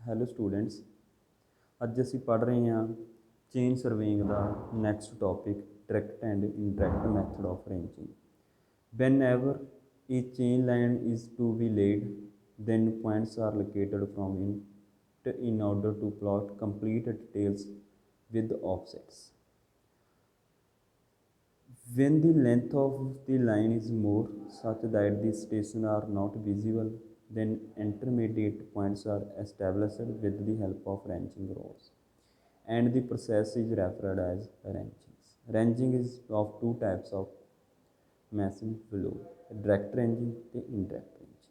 Hello students, ਅੱਜ ਅਸੀਂ ਪੜ੍ਹ ਰਹੇ ਹਾਂ ਚੇਨ ਸਰਵੇਇੰਗ ਦਾ next topic direct and indirect method of ranging. Whenever a chain line is to be laid, then points are located from it in order to plot complete details with offsets. When the length of the line is more such that the stations are not visible, then intermediate points are established with the help of ranging rods, and the process is referred as ranging. Ranging is of two types of mentioned below: direct ranging ਤੇ indirect ranging।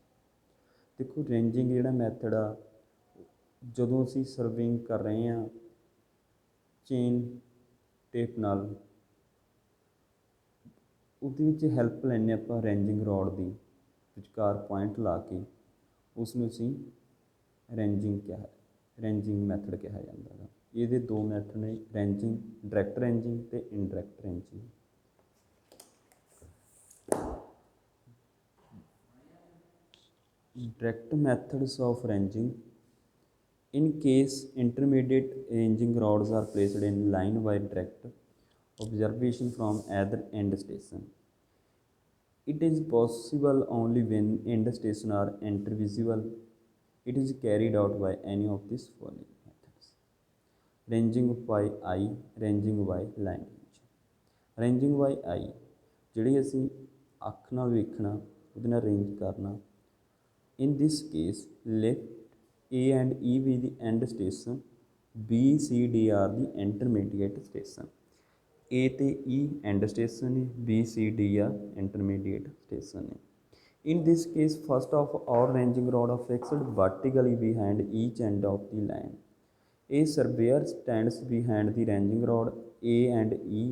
ਦੇਖੋ ਰੇਂਜਿੰਗ ਜਿਹੜਾ method ਆ, ਜਦੋਂ ਅਸੀਂ ਸਰਵੇਇੰਗ ਕਰ ਰਹੇ ਹਾਂ chain tape ਨਾਲ, ਉਹਦੇ ਵਿੱਚ ਹੈਲਪ ਲੈਂਦੇ ਆਪਾਂ ਰੇਂਜਿੰਗ ਰੋਡ ਦੀ, ਵਿਚਕਾਰ ਪੁਆਇੰਟ ਲਾ ਕੇ ਉਸ ਨੂੰ ਅਸੀਂ ਰੇਂਜਿੰਗ ਮੈਥਡ ਕਿਹਾ ਜਾਂਦਾ ਗਾ। ਇਹਦੇ ਦੋ ਮੈਥਡ ਨੇ, ਰੇਂਜਿੰਗ ਡਾਇਰੈਕਟ ਰੇਂਜਿੰਗ ਅਤੇ indirect ਰੇਂਜਿੰਗ। Direct methods of ranging. In case intermediate ranging rods are placed in line by direct observation from either end station. It is possible only when end stations are intervisible. It is carried out by any of these following methods: ranging by eye, ranging by line range। ranging by eye ਜਿਹੜੀ ਅਸੀਂ ਅੱਖ ਨਾਲ ਵੇਖਣਾ, ਉਹਦੇ ਨਾਲ range ਕਰਨਾ। In this case, let A and E be the end station, B, C, D are the intermediate station। A ਤੇ E end station ਨੇ, B, C, D are intermediate station ਨੇ। In this case, first of all ranging rod are fixed vertically behind each end of the line। A surveyor stands behind the ranging rod A and E.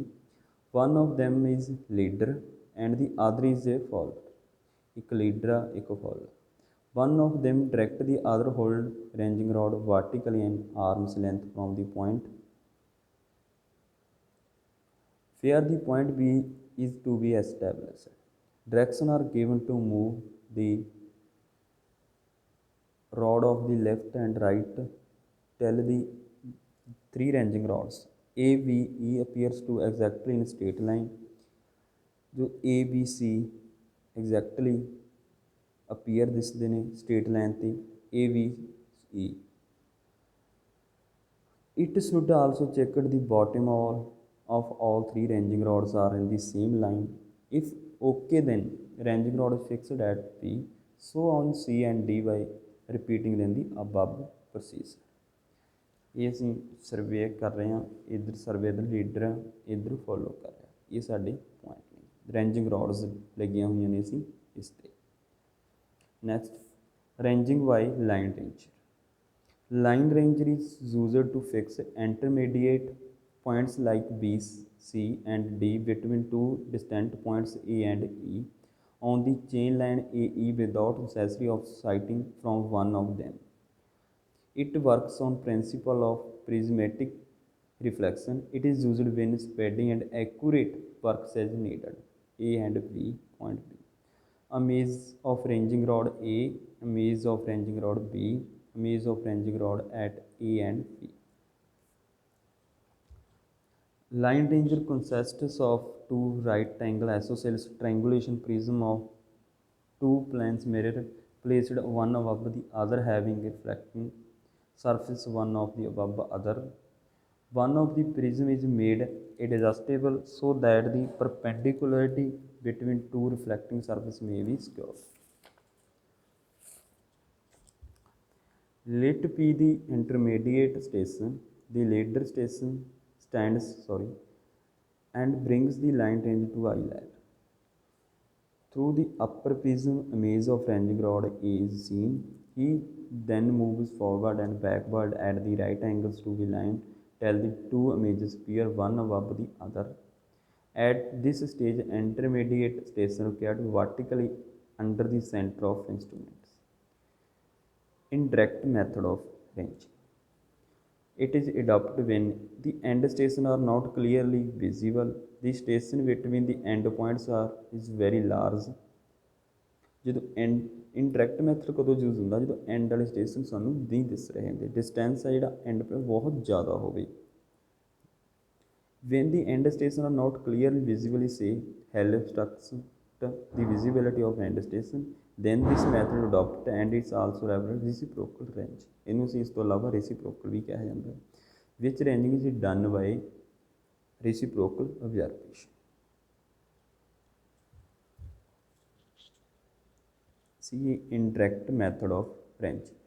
One of them is leader and the other is a follower। ਇੱਕ leader ਆ, ਇੱਕ follower। One of them direct, the other hold ranging rod vertically in arm's length from the point where the point B is to be established. Directions are given to move the rod of the left and right till the three ranging rods A, B, E appears to exactly in straight line। जो A, B, C exactly appear ਦਿਸਦੇ ਨੇ state line 'ਤੇ A, B, E। It should also check the bottom of all three ranging rods are in the same line। If okay, then ranging rod is fixed at B, so on C and D by repeating then the above procedure। ਇਹ ਅਸੀਂ survey ਕਰ ਰਹੇ ਹਾਂ, ਇੱਧਰ survey ਦਾ leader ਆ, ਇੱਧਰ follow ਕਰ ਰਿਹਾ। ਇਹ ਸਾਡੇ ਪੁਆਇੰਟ ਨੇ, ਰੇਂਜਿੰਗ ਰੋਡਸ ਲੱਗੀਆਂ ਹੋਈਆਂ ਨੇ ਅਸੀਂ ਇਸ 'ਤੇ। Next, ranging by line ranger। Line ranger is used to fix intermediate points like B, C and D between two distant points A and E on the chain line AE without necessity of sighting from one of them। It works on principle of prismatic reflection। It is used when spreading and accurate works is needed। A and B, point B। Image of ranging rod A, image of ranging rod B, image of ranging rod at A and B। Line ranger consists of two right angle isosceles triangulation prism of two planes mirror placed one above the other having reflecting surface one of the above other। One of the prism is made adjustable so that the perpendicularity between two reflecting surfaces may be secured। Let P the intermediate station, the leader station stands and brings the line range to eye level। Through the upper prism, image of ranging rod A is seen। He then moves forward and backward at the right angles to the line till the two images appear one above the other। At this stage, intermediate station located vertically under the center of instruments। Indirect method of ranging. It is adopted when the end stations are not clearly visible। The station between the end points is very large। ਜਦੋਂ interact method ਕਦੋਂ use ਹੁੰਦਾ ਜਦੋਂ and ਵਾਲੇ station ਸਾਨੂੰ ਨਹੀਂ ਦਿਸ ਰਹੇ ਹੁੰਦੇ, distance ਆ ਜਿਹੜਾ ਐਂਡ 'ਤੇ ਬਹੁਤ ਜ਼ਿਆਦਾ ਹੋਵੇ। When the end station are not clearly visibly say hell obstructs the visibility of end station, then this method adopted and it's also labeled reciprocal range। ਇਹਨੂੰ ਅਸੀਂ ਇਸ ਤੋਂ ਇਲਾਵਾ reciprocal ਵੀ ਕਿਹਾ ਜਾਂਦਾ ਹੈ, which ranging is done by reciprocal observation। See indirect method of ranging।